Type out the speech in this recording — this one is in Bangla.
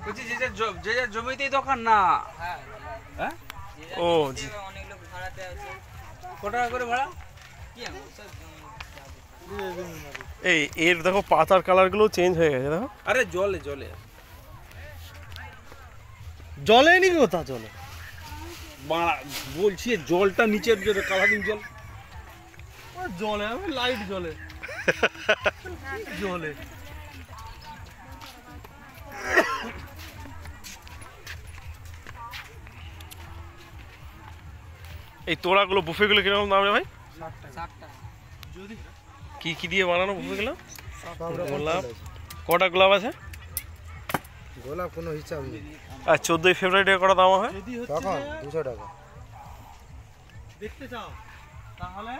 বলছি যে জমিতেই দোকান না? হ্যাঁ ও অনেক লোক ভাড়াতে আছে। কত টাকা করে ভাড়া? এই এর দেখো পাতার কালার গুলো চেঞ্জ হয়ে গেছে দেখো। আরে জলে জলে জলে নি কোথা জলে বলছি জলটা নিচের জলে কালারিং জল জলে আমি লাইট জলে জলে এই তোড়াগুলো বুফে গুলো কিরকম দাম রে ভাই? 60 টাকা। কি কি দিয়ে বানানো বুফে গুলো? গোলাপ কটা গোলাপ আছে? গোলাপ কোনো হিসাব নেই। আর 14ই ফেব্রুয়ারি কটা দাম হয়? তখন 200 টাকা। দেখতে চাও তাহলে